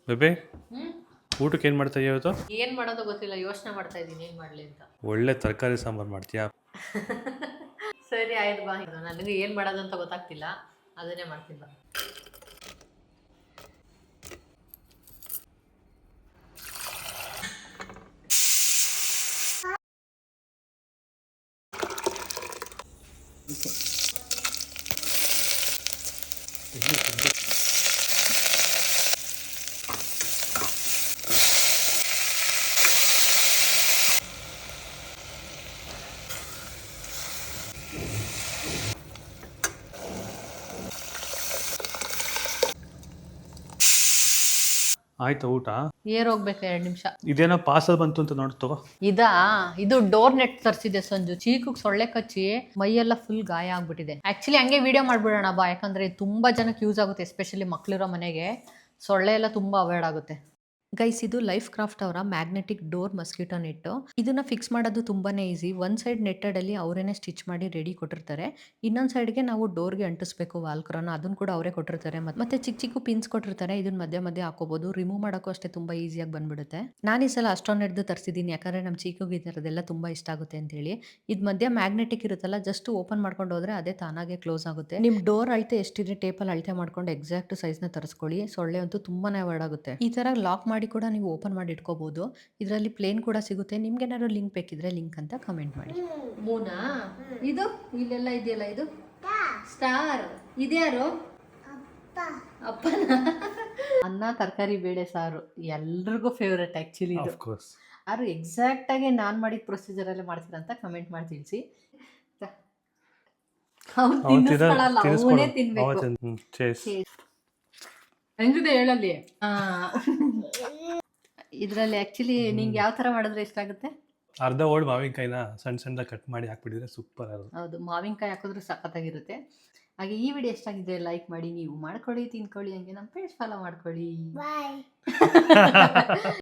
ಬೇಬೆ ಹ್ಮ್ ಊಟಕ್ಕೆ ಏನು ಮಾಡ್ತಾ ಇವತ್ತು? ಏನ್ ಮಾಡೋದು ಗೊತ್ತಿಲ್ಲ, ಯೋಚನೆ ಮಾಡ್ತಾ ಇದ್ದೀನಿ ಏನ್ ಮಾಡ್ಲಿ ಅಂತ. ಒಳ್ಳೆ ತರಕಾರಿ ಸಾಂಬಾರು ಮಾಡ್ತೀಯಾ? ಸರಿ ಆಯ್ತು ಬಾ, ನನಗೆ ಏನ್ ಮಾಡೋದು ಅಂತ ಗೊತ್ತಾಗ್ತಿಲ್ಲ, ಅದನ್ನೇ ಮಾಡ್ತೀನಿ ಬಾ. ಆಯ್ತಾ ಊಟ? ಏರೋಗ್ಬೇಕು 2 ನಿಮಿಷ. ಇದೇನೋ ಪಾರ್ಸಲ್ ಬಂತು ಅಂತ ನೋಡಿ ತಗೋ. ಇದು ಡೋರ್ ನೆಟ್ ತರಿಸಿದೆ ಸಂಜು. ಚೀಕುಗ್ ಸೊಳ್ಳೆ ಕಚ್ಚಿ ಮೈಯೆಲ್ಲ ಫುಲ್ ಗಾಯ ಆಗ್ಬಿಟ್ಟಿದೆ. ಆಕ್ಚುಲಿ ಹಂಗೆ ವಿಡಿಯೋ ಮಾಡ್ಬಿಡೋಣ ಬಾ, ಯಾಕಂದ್ರೆ ತುಂಬಾ ಜನಕ್ಕೆ ಯೂಸ್ ಆಗುತ್ತೆ, ಎಸ್ಪೆಷಲಿ ಮಕ್ಳಿರೋ ಮನೆಗೆ ಸೊಳ್ಳೆ ಎಲ್ಲ ತುಂಬಾ ಅವಾಯ್ಡ್ ಆಗುತ್ತೆ. ಗೈಸ್, ಇದು ಲೈಫ್ ಕ್ರಾಫ್ಟ್ ಅವರ ಮ್ಯಾಗ್ನೆಟಿಕ್ ಡೋರ್ ಮಸ್ಕಿಟೋ ನೆಟ್. ಇದನ್ನ ಫಿಕ್ಸ್ ಮಾಡೋದು ತುಂಬಾನೇ ಈಸಿ. ಒಂದ್ ಸೈಡ್ ನೆಟ್ಟೆಡ್ ಅಲ್ಲಿ ಅವರೇನೆ ಸ್ಟಿಚ್ ಮಾಡಿ ರೆಡಿ ಕೊಟ್ಟಿರ್ತಾರೆ. ಇನ್ನೊಂದ್ ಸೈಡ್ಗೆ ನಾವು ಡೋರ್ಗೆ ಅಂಟಿಸ್ಬೇಕು ವಾಲ್ಕ್ರನ, ಅದನ್ನ ಕೂಡ ಅವರೇ ಕೊಟ್ಟಿರ್ತಾರೆ. ಮತ್ತೆ ಚಿಕ್ಕ ಚಿಕ್ಕ ಪಿನ್ಸ್ ಕೊಟ್ಟಿರ್ತಾರೆ, ಇದನ್ನ ಮಧ್ಯ ಮಧ್ಯ ಹಾಕೋಬಹುದು. ರಿಮೂವ್ ಮಾಡೋಕ್ಕೂ ಅಷ್ಟೇ ತುಂಬಾ ಈಸಿಯಾಗಿ ಬಂದ್ಬಿಡುತ್ತೆ. ನಾನು ಈ ಸಲ ಅಷ್ಟೊಂದು ನೆಡ್ದು ತರಿಸಿದ್ದೀನಿ, ಯಾಕಂದ್ರೆ ನಮ್ಮ ಚೀಕುಗೆ ಈ ಥರದ್ದೆಲ್ಲ ತುಂಬಾ ಇಷ್ಟ ಆಗುತ್ತೆ ಅಂತ ಹೇಳಿ. ಇದು ಮಧ್ಯ ಮ್ಯಾಗ್ನೆಟಿಕ್ ಇರುತ್ತಲ್ಲ, ಜಸ್ಟ್ ಓಪನ್ ಮಾಡ್ಕೊಂಡು ಹೋದ್ರೆ ಅದೇ ತಾನಾಗೆ ಕ್ಲೋಸ್ ಆಗುತ್ತೆ. ನಿಮ್ ಡೋರ್ ಅಳತೆ ಎಷ್ಟಿದೆ ಟೇಪಲ್ಲಿ ಅಳತೆ ಮಾಡ್ಕೊಂಡು ಎಕ್ಸಾಕ್ಟ್ ಸೈಜ್ ನ ತರಿಸ್ಕೊಳ್ಳಿ. ಸೊಳ್ಳೆ ಅಂತೂ ತುಂಬಾನೇ ಅವಾಯ್ಡ್ ಆಗುತ್ತೆ. ಈ ತರ ಲಾಕ್ ಮಾಡಿ ಕೂಡ ನೀವು ಓಪನ್ ಮಾಡಿ ಇಟ್ಕೋಬಹುದು. ಇದರಲ್ಲಿ ಪ್ಲೇನ್ ಕೂಡ ಸಿಗುತ್ತೆ. ನಿಮ್ಗೆ ಏನಾದ್ರು ಲಿಂಕ್ ಬೇಕಿದ್ರೆ ಲಿಂಕ್ ಅಂತ ಕಮೆಂಟ್ ಮಾಡಿ. ಮೂನಾ ಇದು ಇಲ್ಲೆಲ್ಲ ಇದೆಯಲ್ಲ, ಇದು ಸ್ಟಾರ್. ಇದ್ಯಾರು? ಅಪ್ಪನ. ಅನ್ನ ತರಕಾರಿ ಬೇಳೆ ಸಾರು ಎಲ್ರಿಗೂ ಫೇವ್ರೆಟ್ ಆಕ್ಚುಲಿ ಇದು. ಆದ್ರೂ ಎಕ್ಸಾಕ್ಟ್ ಆಗಿ ನಾನ್ ಮಾಡಿದ ಪ್ರೊಸೀಜರ್ ಅಲ್ಲೇ ಮಾಡ್ತೀರಾ ಅಂತ ಕಮೆಂಟ್ ಮಾಡಿ ತಿಳಿಸಿ. ಅವ್ನು ತಿನ್ನಿಸ್ಕೊಳ್ಳಲ್ಲ, ಅವನೇ ತಿನ್ಬೇಕು. ಹೆಂಗಿದೆ ಹೇಳಲ್ಲಿ. ಇದ್ರಲ್ಲಿ ಆಕ್ಚುಲಿ ನಿಂಗೆ ಯಾವ ತರ ಮಾಡಿದ್ರೆ ಇಷ್ಟ ಆಗುತ್ತೆ? ಅರ್ಧ ಓಲ್ಡ್ ಮಾವಿನಕಾಯಿನ ಸಣ್ಣ ಸಣ್ಣ ಕಟ್ ಮಾಡಿ ಹಾಕ್ಬಿಟ್ಟಿದ್ರೆ ಸೂಪರ್ ಆಗುತ್ತೆ. ಹೌದು, ಮಾವಿನಕಾಯಿ ಹಾಕಿದ್ರೆ ಸಖತ್ತಾಗಿರುತ್ತೆ. ಹಾಗೆ ಈ ವಿಡಿಯೋ ಎಷ್ಟ ಆಗಿದೆ ಲೈಕ್ ಮಾಡಿ, ನೀವು ಮಾಡ್ಕೊಳ್ಳಿ, ತಿನ್ಕೊಳ್ಳಿ, ಹಂಗೆ ನಮ್ಮ ಪೇಜ್ ಫಾಲೋ ಮಾಡ್ಕೊಳ್ಳಿ. ಬಾಯ್.